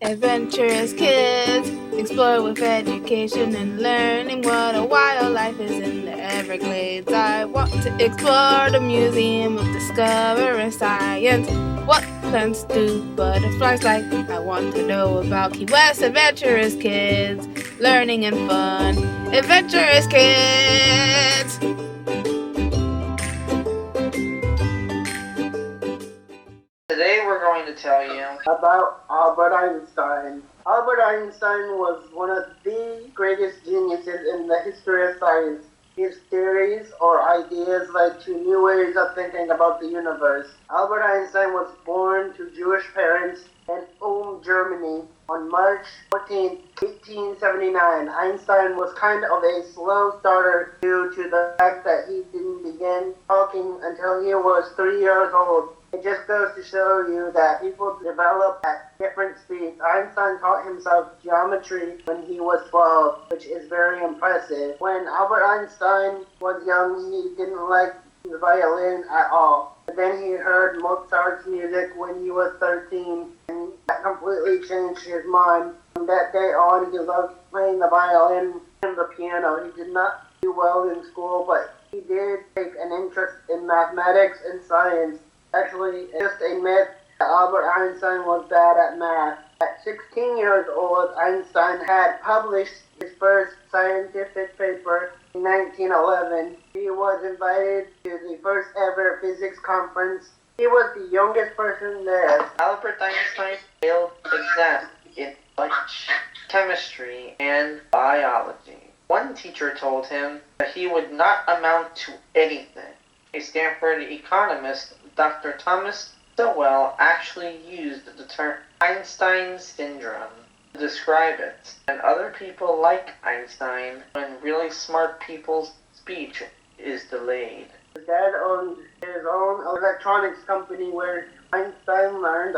Adventurous kids explore with education and learning what a wild life is in the Everglades. I want to explore the Museum of Discovering Science. What plants do butterflies like? I want to know about Key West. Adventurous kids, learning and fun. Adventurous kids! Today we're going to tell you about Albert Einstein. Albert Einstein was one of the greatest geniuses in the history of science. His theories or ideas led to new ways of thinking about the universe. Albert Einstein was born to Jewish parents in Ulm, Germany on March 14, 1879. Einstein was kind of a slow starter due to the fact that he didn't begin talking until he was 3 years old. It just goes to show you that people develop at different speeds. Einstein taught himself geometry when he was 12, which is very impressive. When Albert Einstein was young, he didn't like the violin at all. But then he heard Mozart's music when he was 13, and that completely changed his mind. From that day on, he loved playing the violin and the piano. He did not do well in school, but he did take an interest in mathematics and science. Actually, it's just a myth that Albert Einstein was bad at math. At 16 years old, Einstein had published his first scientific paper in 1911. He was invited to the first ever physics conference. He was the youngest person there. Albert Einstein failed exams in Dutch, chemistry, and biology. One teacher told him that he would not amount to anything. A Stanford economist, Dr. Thomas Stilwell, actually used the term Einstein syndrome to describe it, and other people like Einstein when really smart people's speech is delayed. His dad owned his own electronics company where Einstein learned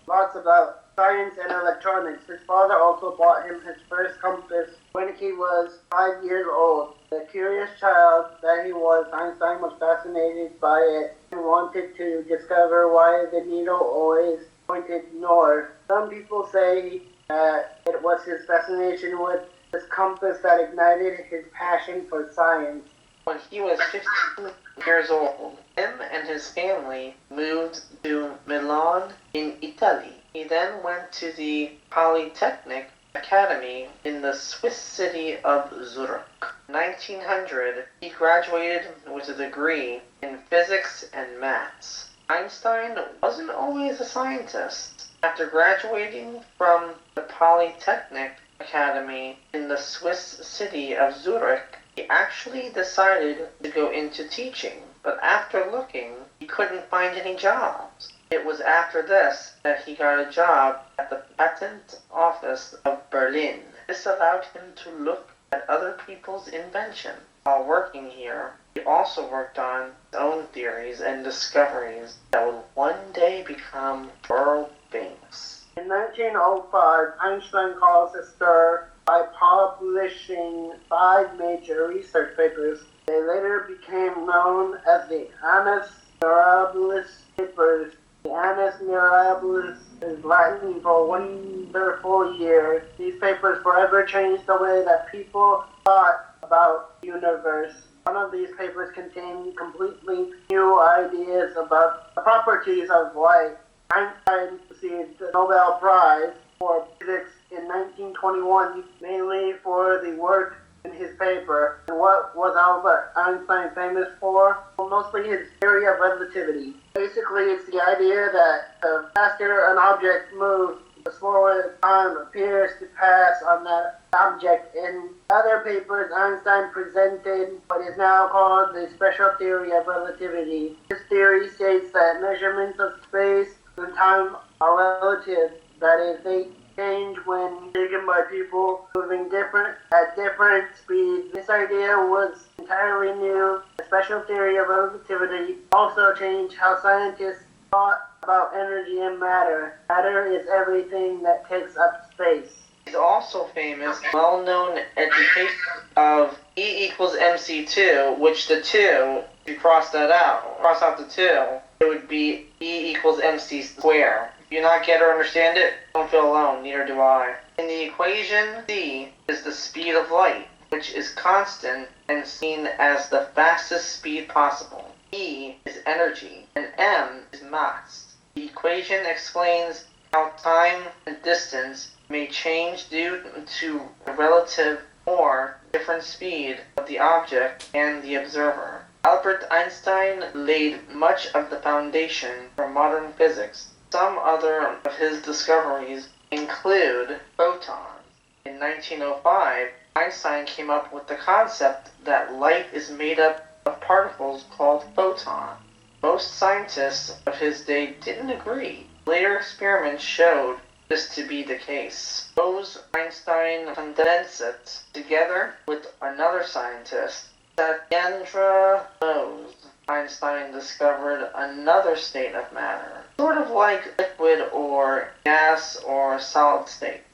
lots about science and electronics. His father also bought him his first compass when he was 5 years old. The curious child that he was, Einstein was fascinated by it and wanted to discover why the needle always pointed north. Some people say that it was his fascination with this compass that ignited his passion for science. When he was 15 years old, him and his family moved to Milan in Italy. He then went to the Polytechnic Academy in the Swiss city of Zurich. In 1900, he graduated with a degree in physics and maths. Einstein wasn't always a scientist. After graduating from the Polytechnic Academy in the Swiss city of Zurich, he actually decided to go into teaching, but after looking, he couldn't find any jobs. It was after this that he got a job at the Patent Office of Berlin. This allowed him to look at other people's invention. While working here, he also worked on his own theories and discoveries that would one day become world famous. In 1905, Einstein caused a stir by publishing 5 major research papers. They later became known as the Annus Mirabilis papers. The Annus Mirabilis is Latin for wonderful year. These papers forever changed the way that people thought about the universe. One of these papers contained completely new ideas about the properties of light. Einstein received the Nobel Prize for Physics in 1921, mainly for the work in his paper. And what was Albert Einstein famous for? Well, mostly his theory of relativity. Basically, it's the idea that the faster an object moves, the slower time appears to pass on that object. In other papers, Einstein presented what is now called the special theory of relativity. This theory states that measurements of space and time are relative. That is, they change when taken by people moving at different speeds. This idea was entirely new. The special theory of relativity also changed how scientists thought about energy and matter. Matter is everything that takes up space. He's also famous, well-known education of E equals MC2, which the 2, if you cross out the 2, it would be E equals MC squared. Do you not get or understand it? Don't feel alone, neither do I. In the equation, c is the speed of light, which is constant and seen as the fastest speed possible. E is energy, and m is mass. The equation explains how time and distance may change due to the relative or different speed of the object and the observer. Albert Einstein laid much of the foundation for modern physics. Some other of his discoveries include photons. In 1905, Einstein came up with the concept that light is made up of particles called photons. Most scientists of his day didn't agree. Later experiments showed this to be the case. Bose-Einstein condensate, together with another scientist, Satyendra Bose, Einstein discovered another state of matter, sort of like liquid or gas or solid states.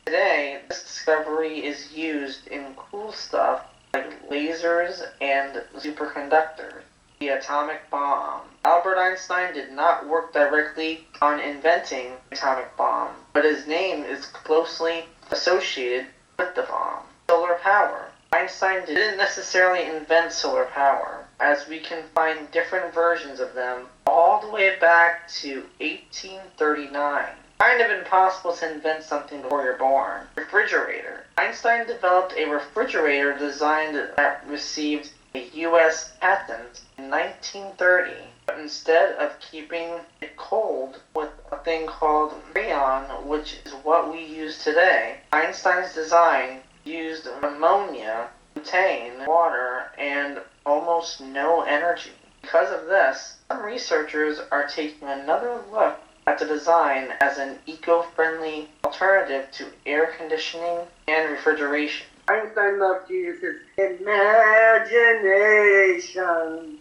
Today, this discovery is used in cool stuff like lasers and superconductors. The atomic bomb. Albert Einstein did not work directly on inventing the atomic bomb, but his name is closely associated with the bomb. Solar power. Einstein didn't necessarily invent solar power, as we can find different versions of them all the way back to 1839. Kind of impossible to invent something before you're born. Refrigerator. Einstein developed a refrigerator design that received a U.S. patent in 1930, but instead of keeping it cold with a thing called Freon, which is what we use today, Einstein's design used ammonia, butane, water, and almost no energy. Because of this, some researchers are taking another look at the design as an eco-friendly alternative to air conditioning and refrigeration. Einstein loved to use his imagination.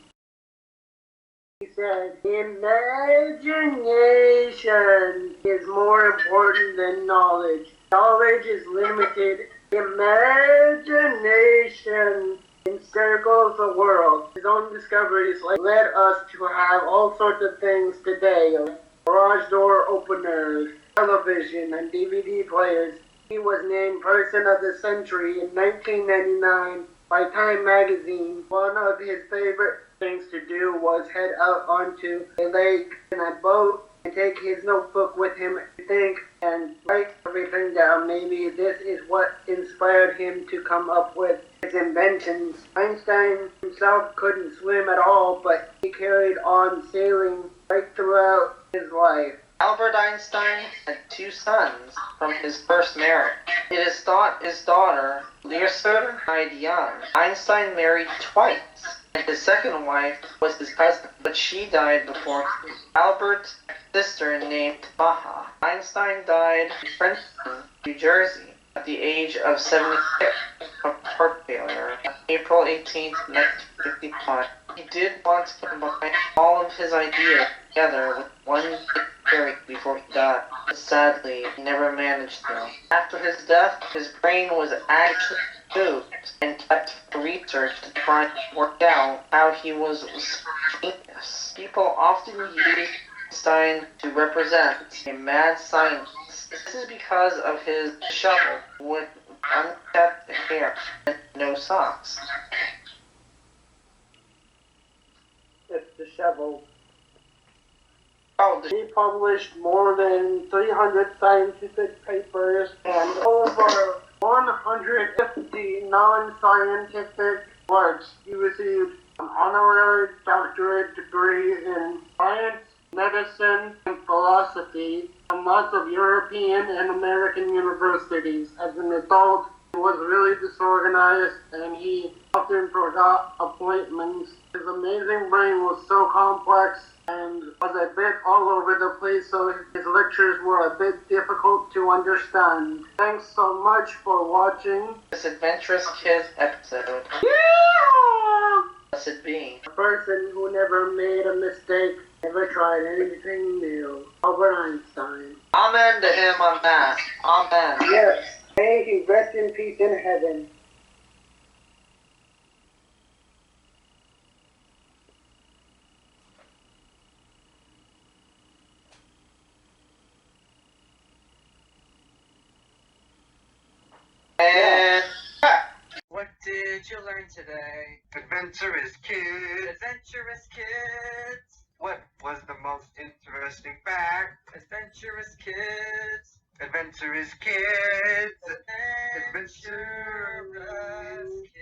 He said, imagination is more important than knowledge. Knowledge is limited. Imagination encircles the world. His own discoveries led us to have all sorts of things today. Garage door openers, television, and DVD players. He was named Person of the Century in 1999 by Time magazine. One of his favorite things to do was head out onto a lake in a boat and take his notebook with him to think and write everything down. Maybe this is what inspired him to come up with his inventions. Einstein himself couldn't swim at all, but he carried on sailing right throughout his life. Albert Einstein had two sons from his first marriage. It is thought his daughter, Guiseppe, died young. Einstein married twice, and his second wife was his cousin, but she died before him. Albert's sister named Baha. Einstein died in Princeton, New Jersey, at the age of 76 of heart failure on April 18, 1955. He did want to combine all of his ideas together with one theory before he died, but sadly, he never managed to. After his death, his brain was actually moved and kept for research to try and work out how he was genius. People often use Einstein to represent a mad scientist. This is because of his shovel with unkept hair and no socks. It's disheveled. Oh, He published more than 300 scientific papers and over 150 non-scientific works. He received an honorary doctorate degree in science, medicine, and philosophy from lots of European and American universities. As an adult, he was really disorganized and he often forgot appointments. His amazing brain was so complex and was a bit all over the place, so his lectures were a bit difficult to understand. Thanks so much for watching this Adventurous Kids episode. Yeah! Blessed be. A person who never made a mistake, never tried anything new. Albert Einstein. Amen to him on that. Amen. Yes. May he rest in peace in heaven. did you learn today? Adventurous Kids! Adventurous Kids! What was the most interesting fact? Adventurous Kids! Adventurous Kids! Adventurous Kids!